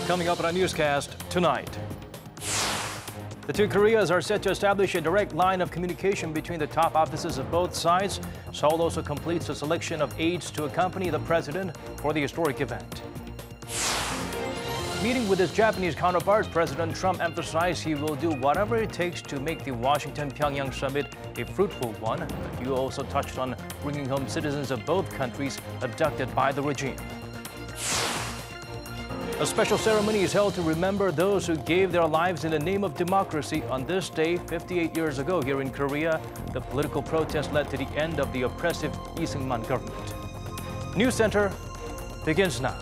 coming up on our newscast tonight. The two Koreas are set to establish a direct line of communication between the top offices of both sides. Seoul also completes the selection of aides to accompany the president for the historic event. Meeting with his Japanese counterpart, President Trump emphasized he will do whatever it takes to make the Washington-Pyongyang summit a fruitful one. The duo also touched on bringing home citizens of both countries abducted by the regime. A special ceremony is held to remember those who gave their lives in the name of democracy on this day 58 years ago here in Korea. The political protest led to the end of the oppressive Lee Seung-man government. News Center begins now.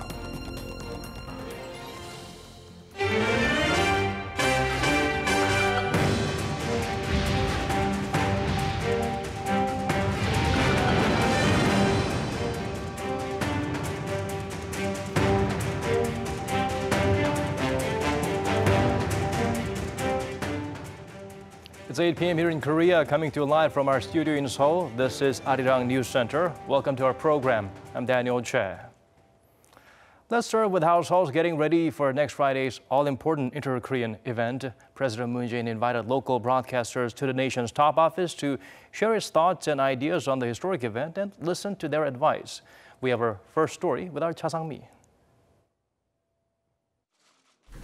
It's 8 p.m. here in Korea, coming to you live from our studio in Seoul. This is Arirang News Center. Welcome to our program. I'm Daniel Che. Let's start with how Seoul's getting ready for next Friday's all-important inter-Korean event. President Moon Jae-in invited local broadcasters to the nation's top office to share his thoughts and ideas on the historic event and listen to their advice. We have our first story with our Cha Sang-mi.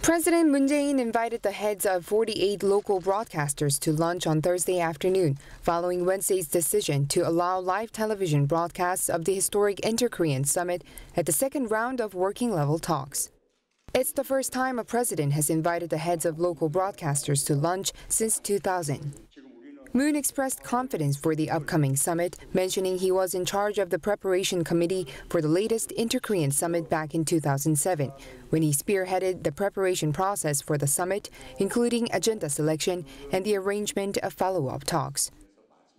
President Moon Jae-in invited the heads of 48 local broadcasters to lunch on Thursday afternoon, following Wednesday's decision to allow live television broadcasts of the historic Inter-Korean Summit at the second round of working-level talks. It's the first time a president has invited the heads of local broadcasters to lunch since 2000. Moon expressed confidence for the upcoming summit, mentioning he was in charge of the preparation committee for the latest Inter-Korean Summit back in 2007, when he spearheaded the preparation process for the summit, including agenda selection and the arrangement of follow-up talks.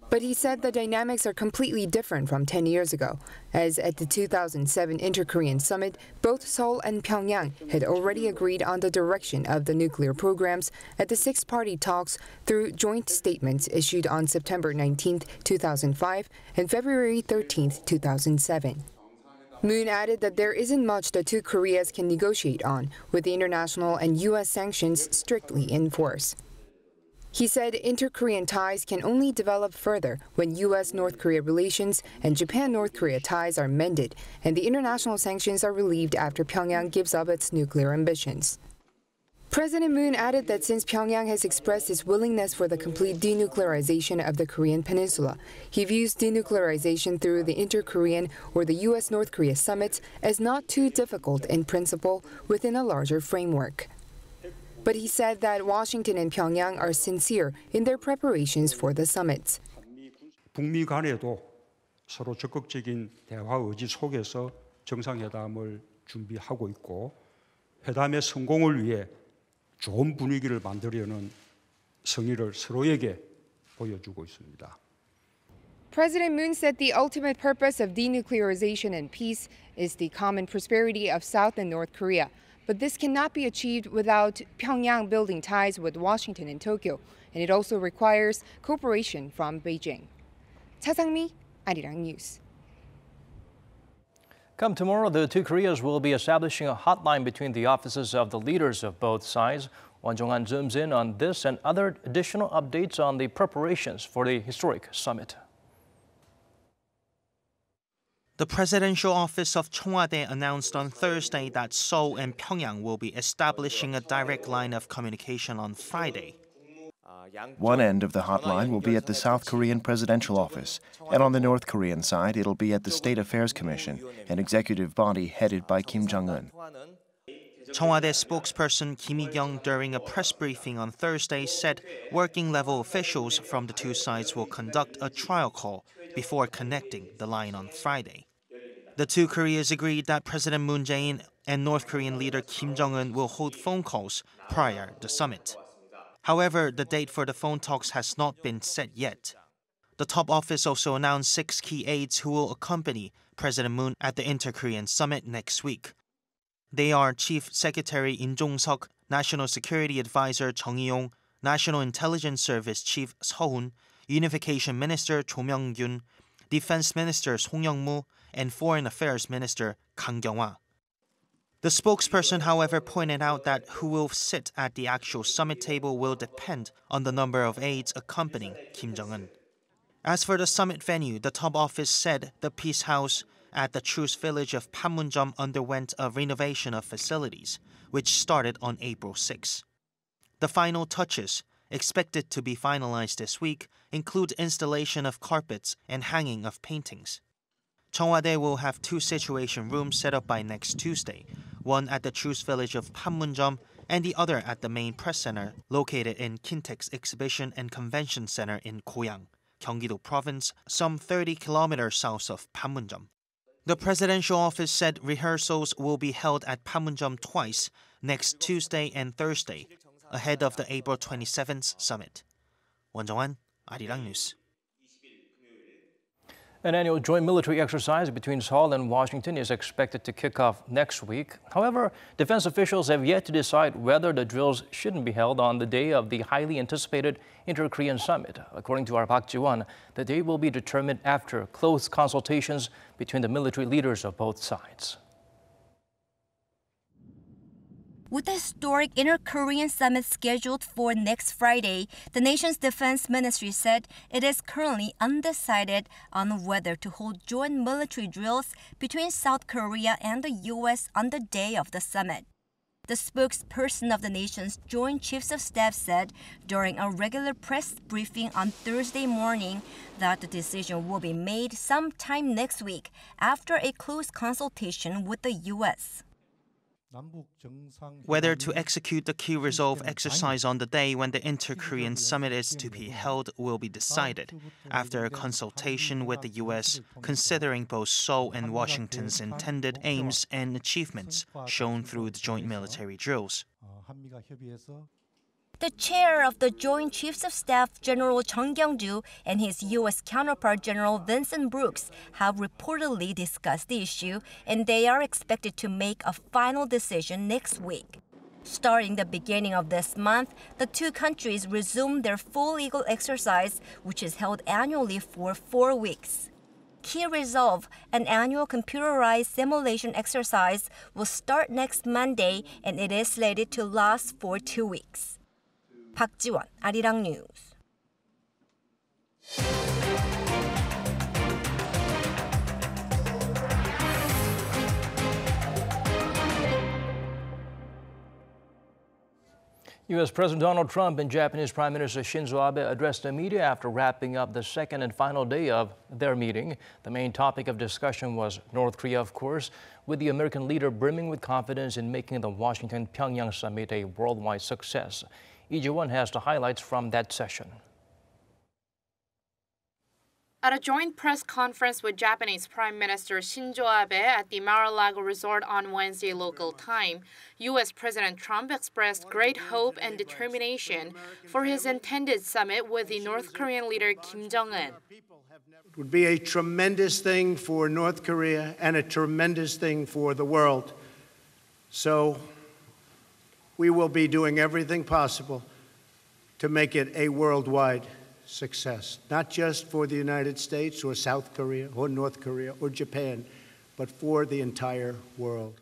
But he said the dynamics are completely different from 10 years ago, as at the 2007 Inter-Korean Summit, both Seoul and Pyongyang had already agreed on the direction of the nuclear programs at the six-party talks through joint statements issued on September 19, 2005 and February 13, 2007. Moon added that there isn't much the two Koreas can negotiate on, with the international and U.S. sanctions strictly in force. He said inter-Korean ties can only develop further when U.S.-North Korea relations and Japan-North Korea ties are mended and the international sanctions are relieved after Pyongyang gives up its nuclear ambitions. President Moon added that since Pyongyang has expressed its willingness for the complete denuclearization of the Korean peninsula, he views denuclearization through the inter-Korean or the U.S.-North Korea summits as not too difficult in principle within a larger framework. But he said that Washington and Pyongyang are sincere in their preparations for the summits. 북미 간에도 서로 적극적인 대화 의지 속에서 정상회담을 준비하고 있고 회담의 성공을 위해 좋은 분위기를 만들려는 성의를 서로에게 보여주고 있습니다. President Moon said the ultimate purpose of denuclearization and peace is the common prosperity of South and North Korea. But this cannot be achieved without Pyongyang building ties with Washington and Tokyo, and it also requires cooperation from Beijing. Cha Sang-mi, Arirang News. Come tomorrow, the two Koreas will be establishing a hotline between the offices of the leaders of both sides. Jong-un zooms in on this and other additional updates on the preparations for the historic summit. The presidential office of Cheongwade announced on Thursday that Seoul and Pyongyang will be establishing a direct line of communication on Friday. One end of the hotline will be at the South Korean presidential office, and on the North Korean side, it'll be at the State Affairs Commission, an executive body headed by Kim Jong-un. Cheongwade spokesperson Kim Il-kyung during a press briefing on Thursday said working-level officials from the two sides will conduct a trial call before connecting the line on Friday. The two Koreas agreed that President Moon Jae-in and North Korean leader Kim Jong-un will hold phone calls prior to the summit. However, the date for the phone talks has not been set yet. The top office also announced 6 key aides who will accompany President Moon at the Inter-Korean Summit next week. They are Chief Secretary In Jong-seok, National Security Advisor Chung Eui-yong, National Intelligence Service Chief Seo-hun, Unification Minister Cho Myung-gyun, Defense Minister Song Young-mu, and Foreign Affairs Minister Kang Kyung-hwa. The spokesperson, however, pointed out that who will sit at the actual summit table will depend on the number of aides accompanying Kim Jong-un. As for the summit venue, the top office said the Peace House at the Truce village of Panmunjom underwent a renovation of facilities, which started on April 6. The final touches, expected to be finalized this week, include installation of carpets and hanging of paintings. Cheongwade will have 2 situation rooms set up by next Tuesday, one at the Truce village of Panmunjom and the other at the main press center located in Kintex Exhibition and Convention Center in Goyang, Gyeonggi-do Province, some 30 kilometers south of Panmunjom. The presidential office said rehearsals will be held at Panmunjom twice, next Tuesday and Thursday, ahead of the April 27th summit. 원정환, 아리랑 뉴스. An annual joint military exercise between Seoul and Washington is expected to kick off next week. However, defense officials have yet to decide whether the drills shouldn't be held on the day of the highly anticipated Inter-Korean summit. According to our Park Ji-won, the day will be determined after close consultations between the military leaders of both sides. With the historic Inter-Korean summit scheduled for next Friday, the nation's defense ministry said it is currently undecided on whether to hold joint military drills between South Korea and the U.S. on the day of the summit. The spokesperson of the nation's Joint Chiefs of Staff said during a regular press briefing on Thursday morning that the decision will be made sometime next week after a close consultation with the U.S. Whether to execute the key resolve exercise on the day when the Inter-Korean summit is to be held will be decided after a consultation with the U.S., considering both Seoul and Washington's intended aims and achievements shown through the joint military drills. The chair of the Joint Chiefs of Staff, General Chung Kyung-ju, and his U.S. counterpart, General Vincent Brooks, have reportedly discussed the issue, and they are expected to make a final decision next week. Starting the beginning of this month, the two countries resume their full Eagle exercise, which is held annually for 4 weeks. Key Resolve, an annual computerized simulation exercise, will start next Monday, and it is slated to last for 2 weeks. Park Ji-won, Arirang News. U.S. President Donald Trump and Japanese Prime Minister Shinzo Abe addressed the media after wrapping up the second and final day of their meeting. The main topic of discussion was North Korea, of course, with the American leader brimming with confidence in making the Washington-Pyongyang summit a worldwide success. Lee Ji-won has the highlights from that session. At a joint press conference with Japanese Prime Minister Shinzo Abe at the Mar-a-Lago resort on Wednesday local time, U.S. President Trump expressed great hope and determination for his intended summit with the North Korean leader Kim Jong-un. It would be a tremendous thing for North Korea and a tremendous thing for the world. So we will be doing everything possible to make it a worldwide success, not just for the United States or South Korea or North Korea or Japan, but for the entire world.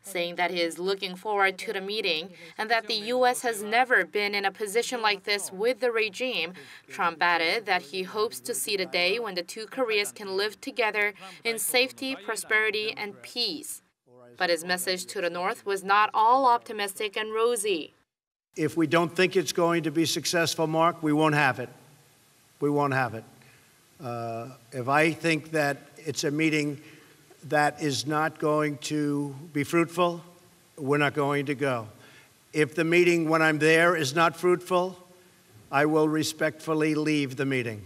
Saying that he is looking forward to the meeting and that the U.S. has never been in a position like this with the regime, Trump added that he hopes to see the day when the two Koreas can live together in safety, prosperity, and peace. But his message to the North was not all optimistic and rosy. If we don't think it's going to be successful, Mark, we won't have it. We won't have it. If I think that it's a meeting that is not going to be fruitful, we're not going to go. If the meeting, when I'm there, is not fruitful, I will respectfully leave the meeting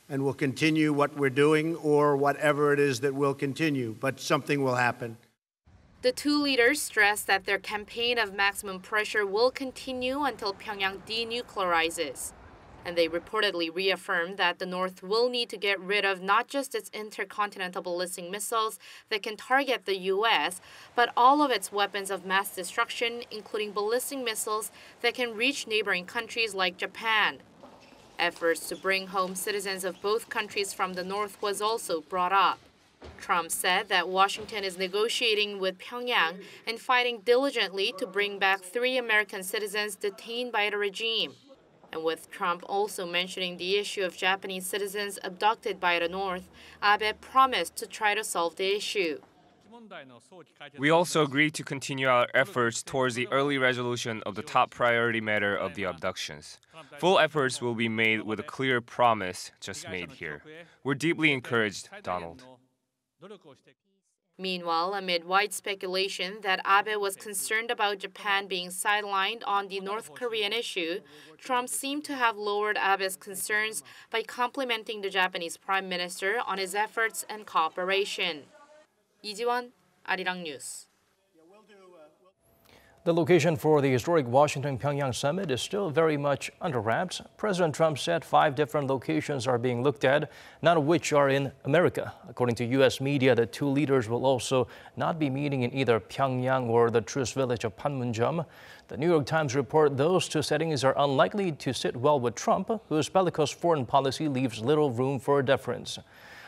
and we'll continue what we're doing or whatever it is that will continue, but something will happen. The two leaders stressed that their campaign of maximum pressure will continue until Pyongyang denuclearizes. And they reportedly reaffirmed that the North will need to get rid of not just its intercontinental ballistic missiles that can target the U.S., but all of its weapons of mass destruction, including ballistic missiles that can reach neighboring countries like Japan. Efforts to bring home citizens of both countries from the North was also brought up. Trump said that Washington is negotiating with Pyongyang and fighting diligently to bring back 3 American citizens detained by the regime. And with Trump also mentioning the issue of Japanese citizens abducted by the North, Abe promised to try to solve the issue. We also agreed to continue our efforts towards the early resolution of the top priority matter of the abductions. Full efforts will be made with a clear promise just made here. We're deeply encouraged, Donald. Meanwhile, amid wide speculation that Abe was concerned about Japan being sidelined on the North Korean issue, Trump seemed to have lowered Abe's concerns by complimenting the Japanese Prime Minister on his efforts and cooperation. 이지원, Arirang News. The location for the historic Washington-Pyongyang summit is still very much under wraps. President Trump said 5 different locations are being looked at, none of which are in America. According to U.S. media, the 2 leaders will also not be meeting in either Pyongyang or the truce village of Panmunjom. The New York Times report those 2 settings are unlikely to sit well with Trump, whose bellicose foreign policy leaves little room for deference.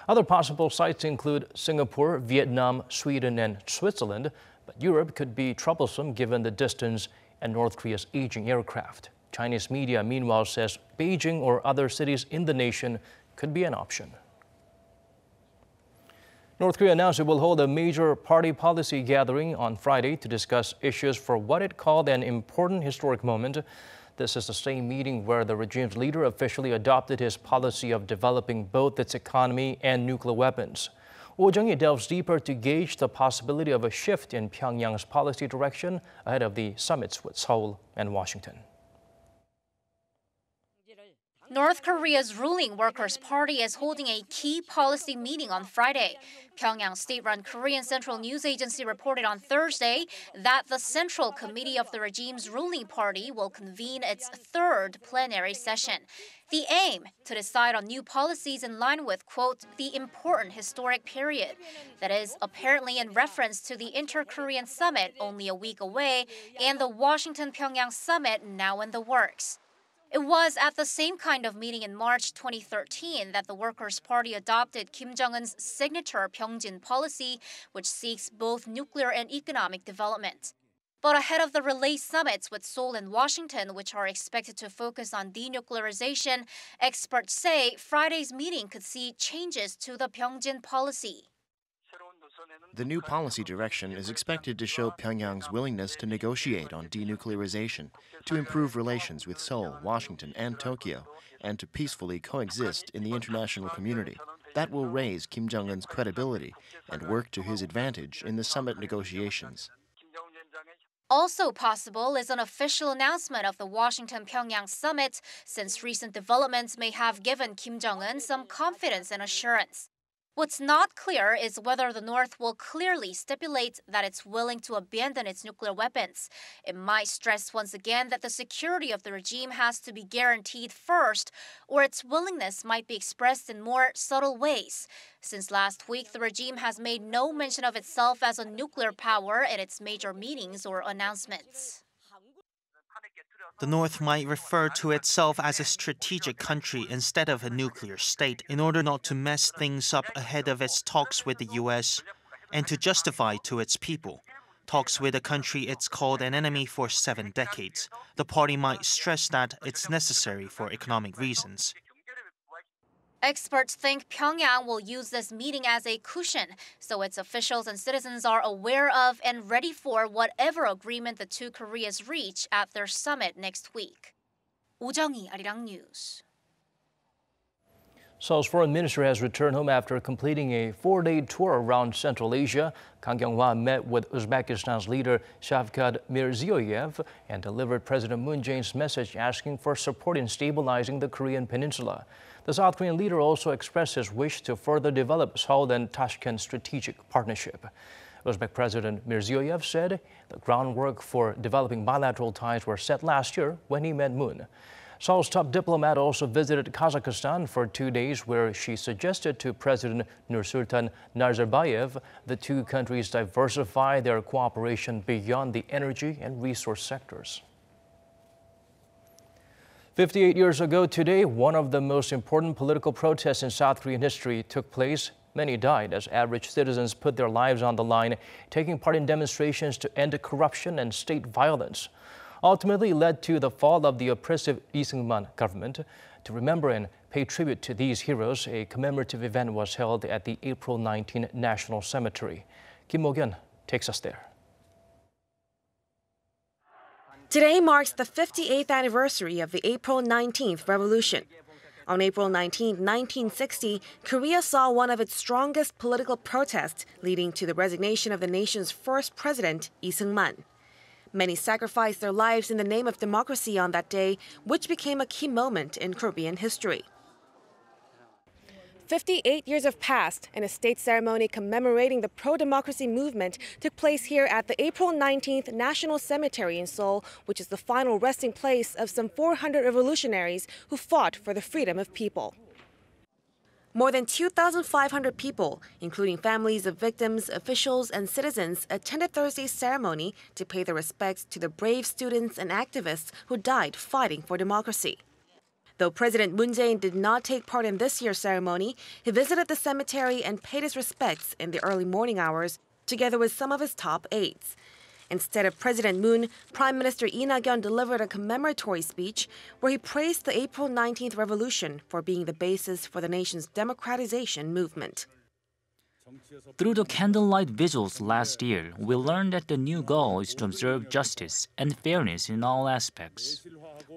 Other possible sites include Singapore, Vietnam, Sweden, and Switzerland. But Europe could be troublesome given the distance and North Korea's aging aircraft. Chinese media, meanwhile, says Beijing or other cities in the nation could be an option. North Korea announced it will hold a major party policy gathering on Friday to discuss issues for what it called an important historic moment. This is the same meeting where the regime's leader officially adopted his policy of developing both its economy and nuclear weapons. Oh Jung-hee delves deeper to gauge the possibility of a shift in Pyongyang's policy direction ahead of the summits with Seoul and Washington. North Korea's ruling Workers' Party is holding a key policy meeting on Friday. Pyongyang state-run Korean Central News Agency reported on Thursday that the Central Committee of the regime's ruling party will convene its 3rd plenary session. The aim to decide on new policies in line with, quote, the important historic period. That is apparently in reference to the Inter-Korean Summit only a week away and the Washington-Pyongyang Summit now in the works. It was at the same kind of meeting in March 2013 that the Workers' Party adopted Kim Jong-un's signature Pyeongjin policy, which seeks both nuclear and economic development. But ahead of the relay summits with Seoul and Washington, which are expected to focus on denuclearization, experts say Friday's meeting could see changes to the Pyeongjin policy. The new policy direction is expected to show Pyongyang's willingness to negotiate on denuclearization, to improve relations with Seoul, Washington, and Tokyo, and to peacefully coexist in the international community. That will raise Kim Jong-un's credibility and work to his advantage in the summit negotiations. Also possible is an official announcement of the Washington-Pyongyang summit, since recent developments may have given Kim Jong-un some confidence and assurance. What's not clear is whether the North will clearly stipulate that it's willing to abandon its nuclear weapons. It might stress once again that the security of the regime has to be guaranteed first, or its willingness might be expressed in more subtle ways. Since last week, the regime has made no mention of itself as a nuclear power in its major meetings or announcements. The North might refer to itself as a strategic country instead of a nuclear state in order not to mess things up ahead of its talks with the U.S. and to justify to its people talks with a country it's called an enemy for 7 decades. The party might stress that it's necessary for economic reasons. Experts think Pyongyang will use this meeting as a cushion, so its officials and citizens are aware of and ready for whatever agreement the 2 Koreas reach at their summit next week. Oh Jung-hee, Arirang News. Seoul's foreign minister has returned home after completing a 4-day tour around Central Asia. Kang Kyung-hwa met with Uzbekistan's leader Shavkat Mirziyoyev and delivered President Moon Jae-in's message asking for support in stabilizing the Korean peninsula. The South Korean leader also expressed his wish to further develop Seoul and Tashkent's strategic partnership. Uzbek President Mirziyoyev said the groundwork for developing bilateral ties were set last year when he met Moon. Seoul's top diplomat also visited Kazakhstan for 2 days, where she suggested to President Nursultan Nazarbayev the 2 countries diversify their cooperation beyond the energy and resource sectors. 58 years ago today, one of the most important political protests in South Korean history took place Many died as average citizens put their lives on the line, taking part in demonstrations to end corruption and state violence. Ultimately led to the fall of the oppressive Lee Seung-man government. To remember and pay tribute to these heroes, a commemorative event was held at the April 19 National Cemetery. Kim Mo-kyun takes us there. Today marks the 58th anniversary of the April 19th revolution. On April 19, 1960, Korea saw one of its strongest political protests, leading to the resignation of the nation's first president, Lee Seung-man. Many sacrificed their lives in the name of democracy on that day, which became a key moment in Korean history. 58 years have passed, and a state ceremony commemorating the pro-democracy movement took place here at the April 19th National Cemetery in Seoul, which is the final resting place of some 400 revolutionaries who fought for the freedom of people. More than 2,500 people, including families of victims, officials, and citizens, attended Thursday's ceremony to pay their respects to the brave students and activists who died fighting for democracy. Though President Moon Jae-in did not take part in this year's ceremony, he visited the cemetery and paid his respects in the early morning hours, together with some of his top aides. Instead of President Moon, Prime Minister Lee Na-kyun delivered a commemoratory speech where he praised the April 19th revolution for being the basis for the nation's democratization movement. Through the candlelight vigils last year, we learned that the new goal is to observe justice and fairness in all aspects.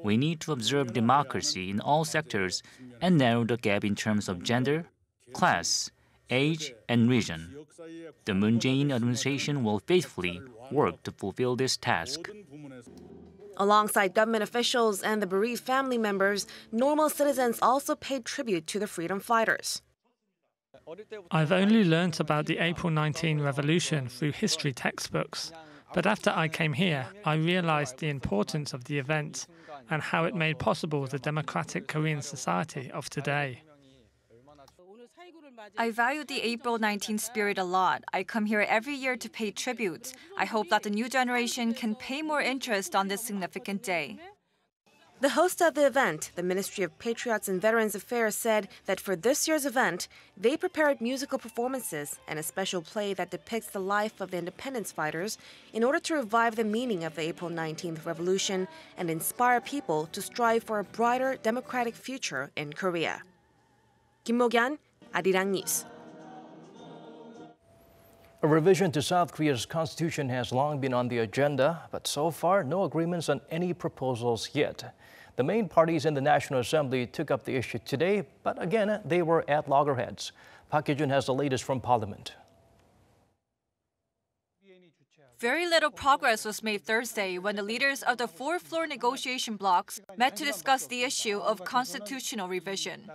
We need to observe democracy in all sectors and narrow the gap in terms of gender, class, age, and region. The Moon Jae-in administration will faithfully work to fulfill this task. Alongside government officials and the bereaved family members, normal citizens also paid tribute to the freedom fighters. I've only learnt about the April 19 revolution through history textbooks, but after I came here, I realized the importance of the event and how it made possible the democratic Korean society of today. I value the April 19 spirit a lot. I come here every year to pay tribute. I hope that the new generation can pay more interest on this significant day. The host of the event, the Ministry of Patriots and Veterans Affairs, said that for this year's event, they prepared musical performances and a special play that depicts the life of the independence fighters in order to revive the meaning of the April 19th revolution and inspire people to strive for a brighter democratic future in Korea. Kim Mo-kyun, Arirang News. A revision to South Korea's constitution has long been on the agenda, but so far no agreements on any proposals yet. The main parties in the National Assembly took up the issue today, but again, they were at loggerheads. Park Hye-jun has the latest from Parliament. Very little progress was made Thursday when the leaders of the four-floor negotiation blocs met to discuss the issue of constitutional revision.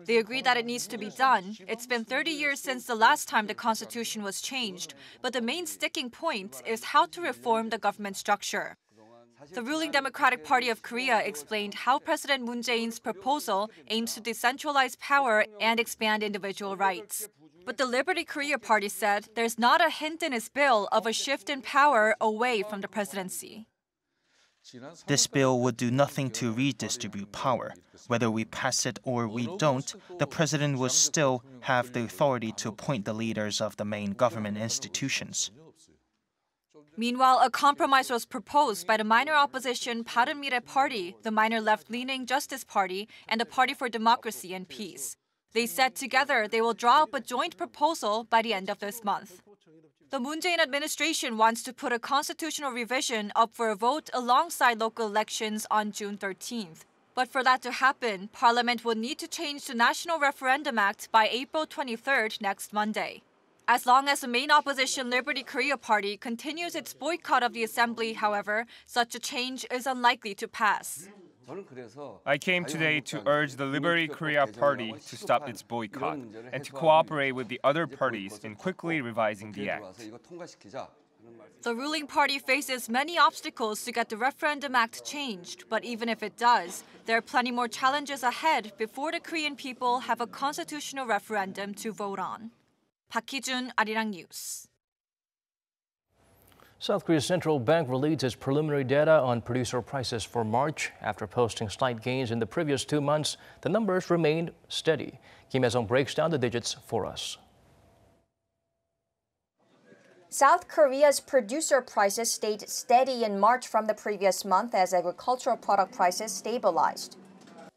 They agreed that it needs to be done. It's been 30 years since the last time the constitution was changed, but the main sticking point is how to reform the government structure. The ruling Democratic Party of Korea explained how President Moon Jae-in's proposal aims to decentralize power and expand individual rights. But the Liberty Korea Party said there's not a hint in his bill of a shift in power away from the presidency. This bill would do nothing to redistribute power. Whether we pass it or we don't, the president will still have the authority to appoint the leaders of the main government institutions. Meanwhile, a compromise was proposed by the minor opposition 바른미래 Party, the minor left-leaning Justice Party, and the Party for Democracy and Peace. They said together they will draw up a joint proposal by the end of this month. The Moon Jae-in administration wants to put a constitutional revision up for a vote alongside local elections on June 13th. But for that to happen, Parliament will need to change the National Referendum Act by April 23rd next Monday. As long as the main opposition Liberty Korea Party continues its boycott of the assembly, however, such a change is unlikely to pass. I came today to urge the Liberty Korea Party to stop its boycott and to cooperate with the other parties in quickly revising the act. The ruling party faces many obstacles to get the Referendum Act changed, but even if it does, there are plenty more challenges ahead before the Korean people have a constitutional referendum to vote on. Park Hye-jun, Arirang News. South Korea's central bank released its preliminary data on producer prices for March. After posting slight gains in the previous 2 months, the numbers remained steady. Kim Hae-sung breaks down the digits for us. South Korea's producer prices stayed steady in March from the previous month as agricultural product prices stabilized.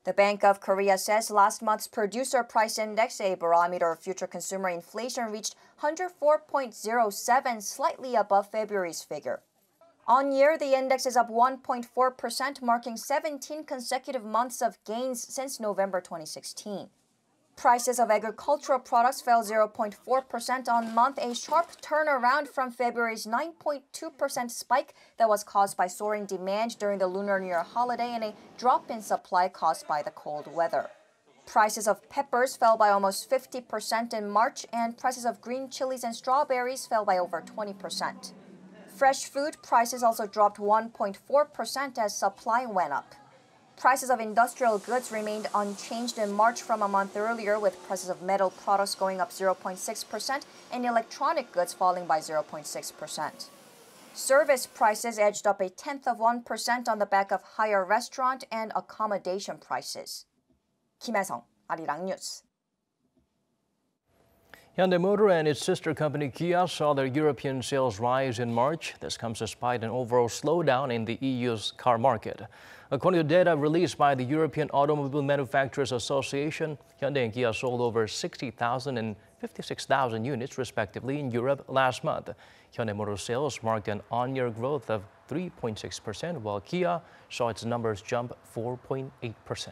The Bank of Korea says last month's producer price index, a barometer of future consumer inflation, reached 104.07, slightly above February's figure. On year, the index is up 1.4%, marking 17 consecutive months of gains since November 2016. Prices of agricultural products fell 0.4% on month, a sharp turnaround from February's 9.2% spike that was caused by soaring demand during the Lunar New Year holiday and a drop in supply caused by the cold weather. Prices of peppers fell by almost 50% in March, and prices of green chilies and strawberries fell by over 20%. Fresh food prices also dropped 1.4% as supply went up. Prices of industrial goods remained unchanged in March from a month earlier, with prices of metal products going up 0.6% and electronic goods falling by 0.6%. Service prices edged up 0.1% on the back of higher restaurant and accommodation prices. Kim Hae-sung, Arirang News. Hyundai Motor and its sister company Kia saw their European sales rise in March. This comes despite an overall slowdown in the EU's car market. According to data released by the European Automobile Manufacturers Association, Hyundai and Kia sold over 60,000 and 56,000 units respectively in Europe last month. Hyundai Motor sales marked an on-year growth of 3.6%, while Kia saw its numbers jump 4.8%.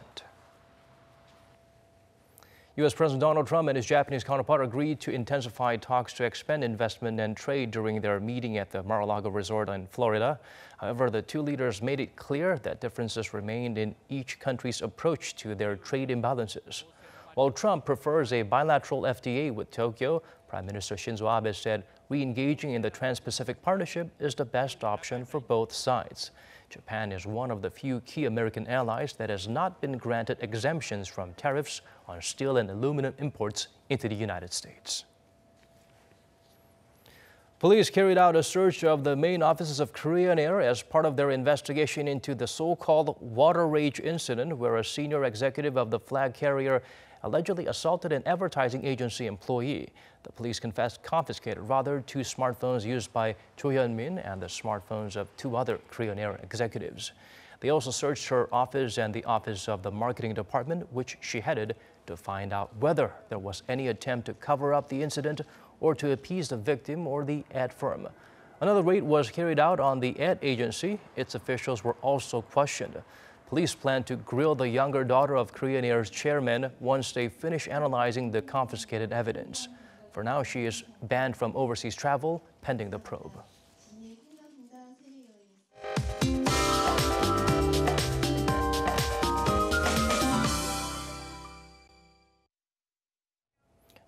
U.S. President Donald Trump and his Japanese counterpart agreed to intensify talks to expand investment and trade during their meeting at the Mar-a-Lago resort in Florida. However, the two leaders made it clear that differences remained in each country's approach to their trade imbalances. While Trump prefers a bilateral FTA with Tokyo, Prime Minister Shinzo Abe said re-engaging in the Trans-Pacific Partnership is the best option for both sides. Japan is one of the few key American allies that has not been granted exemptions from tariffs on steel and aluminum imports into the United States. Police carried out a search of the main offices of Korean Air as part of their investigation into the so-called water rage incident, where a senior executive of the flag carrier allegedly assaulted an advertising agency employee. The police confiscated two smartphones used by Cho Hyun-min and the smartphones of two other Korean Air executives. They also searched her office and the office of the marketing department, which she headed, to find out whether there was any attempt to cover up the incident or to appease the victim or the ad firm. Another raid was carried out on the ad agency. Its officials were also questioned. Police plan to grill the younger daughter of Korean Air's chairman once they finish analyzing the confiscated evidence. For now, she is banned from overseas travel pending the probe.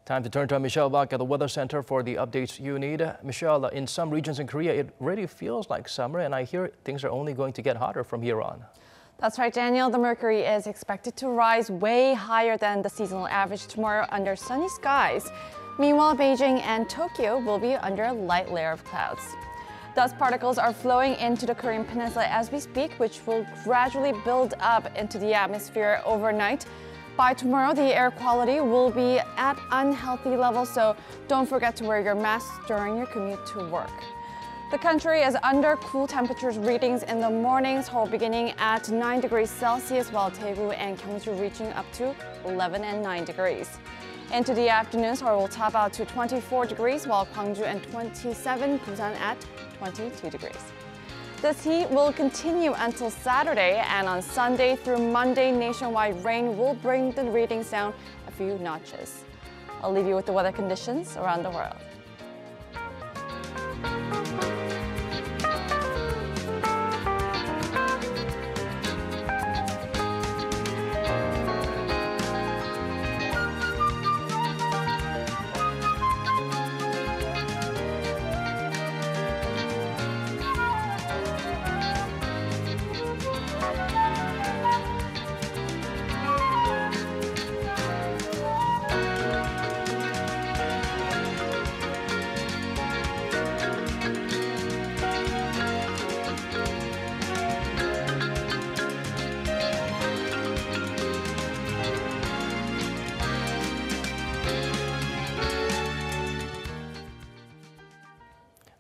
Time to turn to Michelle back at the Weather Center for the updates you need. Michelle, in some regions in Korea, it really feels like summer, and I hear things are only going to get hotter from here on. That's right, Daniel. The mercury is expected to rise way higher than the seasonal average tomorrow under sunny skies. Meanwhile, Beijing and Tokyo will be under a light layer of clouds. Dust particles are flowing into the Korean peninsula as we speak, which will gradually build up into the atmosphere overnight. By tomorrow, the air quality will be at unhealthy levels, so don't forget to wear your mask during your commute to work. The country is under cool temperatures readings in the mornings, Seoul beginning at 9 degrees Celsius, while Daegu and Gyeongju reaching up to 11 and 9 degrees. Into the afternoon, Seoul will top out to 24 degrees, while Gwangju and 27, Busan at 22 degrees. This heat will continue until Saturday, and on Sunday through Monday, nationwide rain will bring the readings down a few notches. I'll leave you with the weather conditions around the world.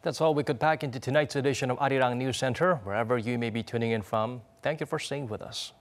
That's all we could pack into tonight's edition of Arirang News Center. Wherever you may be tuning in from, thank you for staying with us.